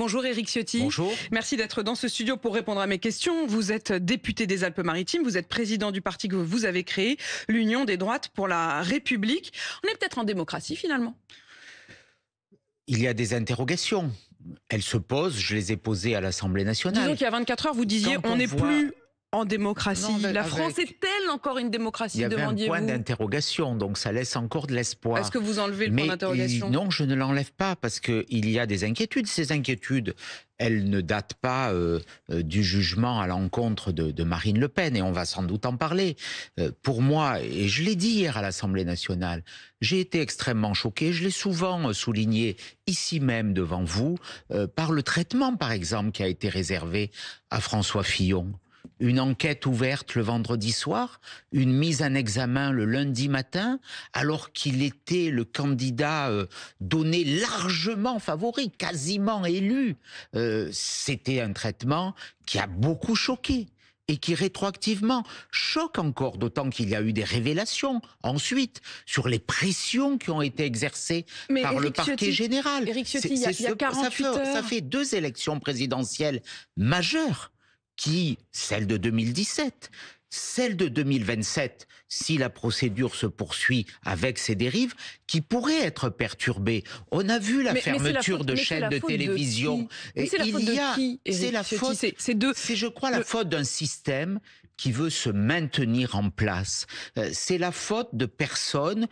Bonjour Éric Ciotti. Bonjour. Merci d'être dans ce studio pour répondre à mes questions. Vous êtes député des Alpes-Maritimes, vous êtes président du parti que vous avez créé, l'Union des droites pour la République. On est peut-être en démocratie finalement. Il y a des interrogations. Elles se posent, je les ai posées à l'Assemblée nationale. Disons qu'il y a 24 heures, vous disiez on n'est plus en démocratie. Non, la France est-elle encore une démocratie, demandiez-vous? Il y avait un point d'interrogation, donc ça laisse encore de l'espoir. Est-ce que vous enlevez le point d'interrogation? Non, je ne l'enlève pas, parce qu'il y a des inquiétudes. Ces inquiétudes, elles ne datent pas du jugement à l'encontre de Marine Le Pen, et on va sans doute en parler. Pour moi, et je l'ai dit hier à l'Assemblée nationale, j'ai été extrêmement choqué, je l'ai souvent souligné ici même devant vous, par le traitement, par exemple, qui a été réservé à François Fillon. Une enquête ouverte le vendredi soir, une mise en examen le lundi matin, alors qu'il était le candidat donné largement favori, quasiment élu. C'était un traitement qui a beaucoup choqué et qui rétroactivement choque encore, d'autant qu'il y a eu des révélations ensuite sur les pressions qui ont été exercées par le parquet général. Éric Ciotti, il y a 48 heures. Ça fait 2 élections présidentielles majeures. Celle de 2017, celle de 2027, si la procédure se poursuit avec ces dérives, qui pourraient être perturbées. On a vu la fermeture de chaînes de télévision. C'est la faute de qui? C'est la faute, c'est je crois la faute d'un système qui veut se maintenir en place. C'est la faute de personnes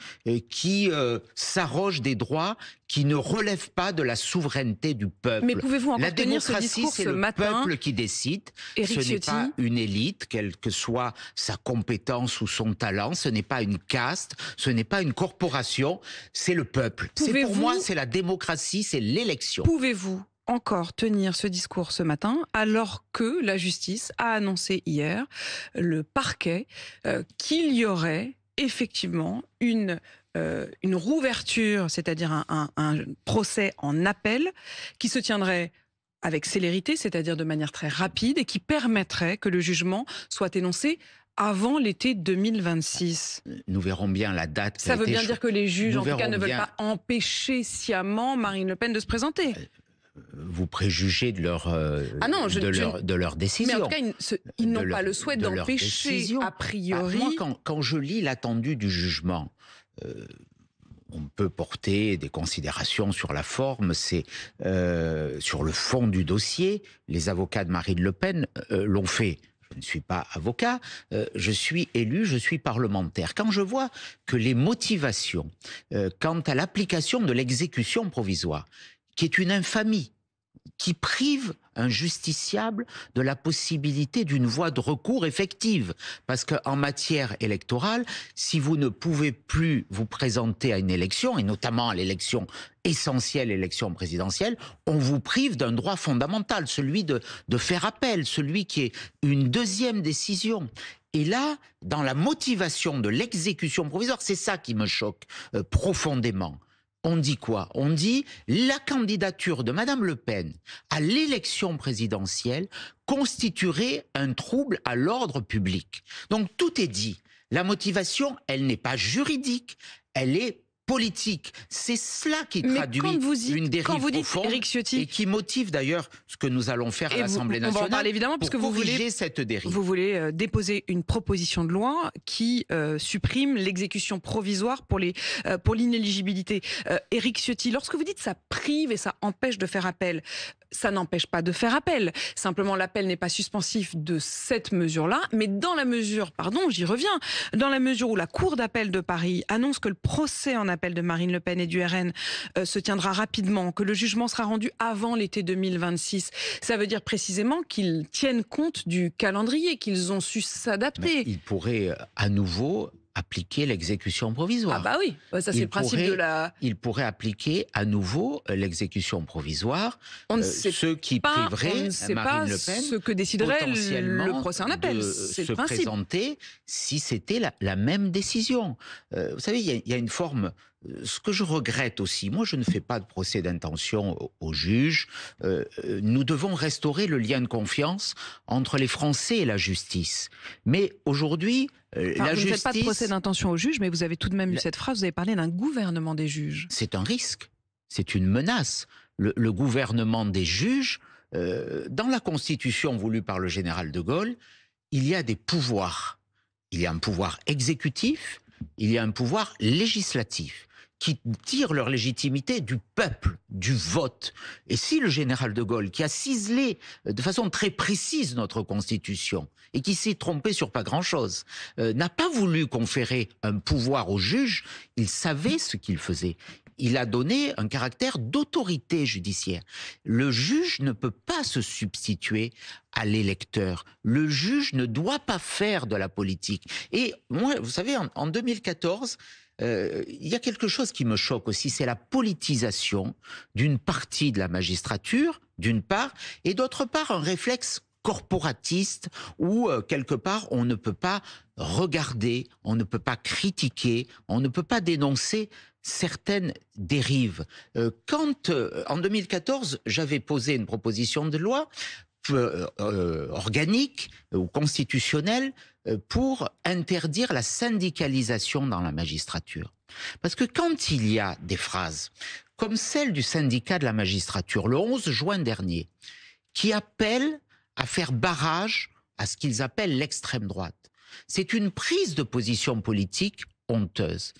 qui s'arrogent des droits qui ne relèvent pas de la souveraineté du peuple. Mais pouvez-vous encore tenir ce discours ce matin? C'est le peuple qui décide. Éric Ce n'est pas une élite, quelle que soit sa compétence ou son talent. Ce n'est pas une caste. Ce n'est pas une corporation. C'est le peuple. Pour moi, c'est la démocratie, c'est l'élection. Pouvez-vous encore tenir ce discours ce matin, alors que la justice a annoncé hier, le parquet, qu'il y aurait effectivement une rouverture, c'est-à-dire un procès en appel, qui se tiendrait avec célérité, c'est-à-dire de manière très rapide, et qui permettrait que le jugement soit énoncé avant l'été 2026. Nous verrons bien la date. Ça veut bien dire que les juges, en tout cas, ne veulent pas empêcher sciemment Marine Le Pen de se présenter. Vous préjugez de leur, de leur décision. Mais en tout cas, ils n'ont pas le souhait d'empêcher, a priori. Moi, quand je lis l'attendu du jugement, on peut porter des considérations sur la forme, c'est sur le fond du dossier. Les avocats de Marine Le Pen l'ont fait. Je ne suis pas avocat, je suis élu, je suis parlementaire. Quand je vois que les motivations quant à l'application de l'exécution provisoire, qui est une infamie, qui prive un justiciable de la possibilité d'une voie de recours effective. Parce qu'en matière électorale, si vous ne pouvez plus vous présenter à une élection, et notamment à l'élection essentielle, l'élection présidentielle, on vous prive d'un droit fondamental, celui de faire appel, celui qui est une deuxième décision. Et là, dans la motivation de l'exécution provisoire, c'est ça qui me choque profondément. On dit quoi? On dit la candidature de Madame Le Pen à l'élection présidentielle constituerait un trouble à l'ordre public. Donc tout est dit. La motivation, elle n'est pas juridique, elle est politique. C'est cela qui traduit une dérive profonde et qui motive d'ailleurs ce que nous allons faire à l'Assemblée nationale. On va en parler évidemment parce que vous voulez cette dérive. Vous voulez déposer une proposition de loi qui supprime l'exécution provisoire pour l'inéligibilité. Éric Ciotti, lorsque vous dites ça prive et ça empêche de faire appel, ça n'empêche pas de faire appel. Simplement, l'appel n'est pas suspensif de cette mesure-là, mais dans la mesure, j'y reviens, dans la mesure où la Cour d'appel de Paris annonce que le procès en appel de Marine Le Pen et du RN se tiendra rapidement, que le jugement sera rendu avant l'été 2026, ça veut dire précisément qu'ils tiennent compte du calendrier, qu'ils ont su s'adapter. Ils pourraient à nouveau appliquer l'exécution provisoire. Ah bah oui, ça c'est le principe de la... Il pourrait appliquer à nouveau l'exécution provisoire, ce qui priverait Marine Le Pen ce que déciderait le procès en appel. C'est se présenter si c'était la même décision. Vous savez, il y a une forme... Ce que je regrette aussi, moi je ne fais pas de procès d'intention aux juges, nous devons restaurer le lien de confiance entre les Français et la justice. Mais aujourd'hui, la justice... Vous ne faites pas de procès d'intention aux juges, mais vous avez tout de même eu cette phrase, vous avez parlé d'un gouvernement des juges. C'est un risque, c'est une menace. le gouvernement des juges. Dans la Constitution voulue par le général de Gaulle, il y a des pouvoirs. Il y a un pouvoir exécutif, il y a un pouvoir législatif qui tirent leur légitimité du peuple, du vote. Et si le général de Gaulle, qui a ciselé de façon très précise notre Constitution et qui s'est trompé sur pas grand-chose, n'a pas voulu conférer un pouvoir aux juges, il savait ce qu'il faisait. Il a donné un caractère d'autorité judiciaire. Le juge ne peut pas se substituer à l'électeur. Le juge ne doit pas faire de la politique. Et moi, vous savez, en 2014, il y a quelque chose qui me choque aussi, c'est la politisation d'une partie de la magistrature, d'une part, et d'autre part, un réflexe corporatiste où, quelque part, on ne peut pas regarder, on ne peut pas critiquer, on ne peut pas dénoncer certaines dérives. Quand, en 2014, j'avais posé une proposition de loi organique ou constitutionnelle pour interdire la syndicalisation dans la magistrature. Parce que quand il y a des phrases comme celle du syndicat de la magistrature, le 11 juin dernier, qui appellent à faire barrage à ce qu'ils appellent l'extrême droite, c'est une prise de position politique honteuse.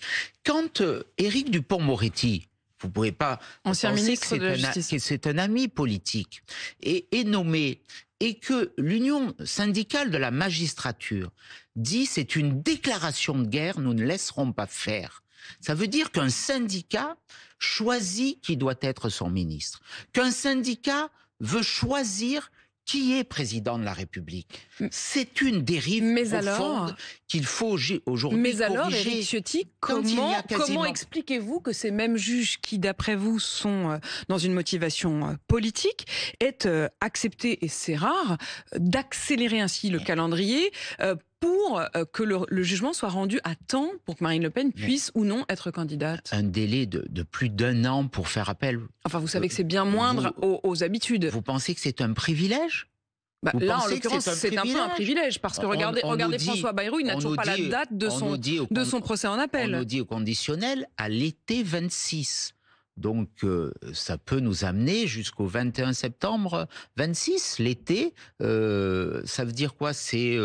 Quand Éric Dupond-Moretti, vous ne pouvez pas ancien ministre de la que Justice, c'est un ami politique, est nommé, et que l'Union syndicale de la magistrature dit c'est une déclaration de guerre, nous ne laisserons pas faire. Ça veut dire qu'un syndicat choisit qui doit être son ministre, qu'un syndicat veut choisir qui est président de la République. C'est une dérive profonde qu'il faut aujourd'hui corriger. Mais alors, Éric Ciotti, comment expliquez-vous que ces mêmes juges qui, d'après vous, sont dans une motivation politique, aient accepté, et c'est rare, d'accélérer ainsi le calendrier pour que le jugement soit rendu à temps pour que Marine Le Pen puisse ou non être candidate? Un délai de plus d'1 an pour faire appel. Enfin, vous savez que c'est bien moindre aux habitudes. Vous pensez que c'est un privilège? Là, en l'occurrence, c'est un peu un privilège, parce que regardez François Bayrou, il n'a toujours pas la date de son procès en appel. On nous dit au conditionnel à l'été 26. Donc, ça peut nous amener jusqu'au 21 septembre 26. L'été, ça veut dire quoi? C'est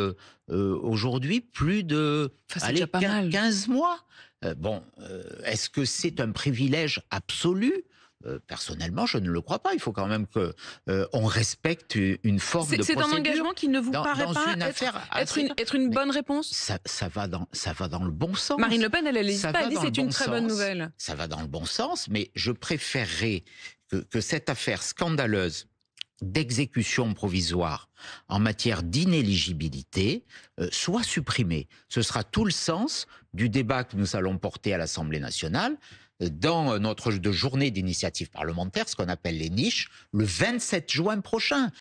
aujourd'hui plus de 15 mois. Est-ce que c'est un privilège absolu? Personnellement, je ne le crois pas. Il faut quand même qu'on respecte une forme de procédure. C'est un engagement qui ne vous paraît pas être une bonne réponse? Ça va dans le bon sens. Marine Le Pen, elle n'hésite pas, elle dit c'est une très bonne nouvelle. Ça va dans le bon sens, mais je préférerais que cette affaire scandaleuse d'exécution provisoire en matière d'inéligibilité soit supprimée. Ce sera tout le sens du débat que nous allons porter à l'Assemblée nationale dans notre journée d'initiative parlementaire, ce qu'on appelle les niches, le 27 juin prochain.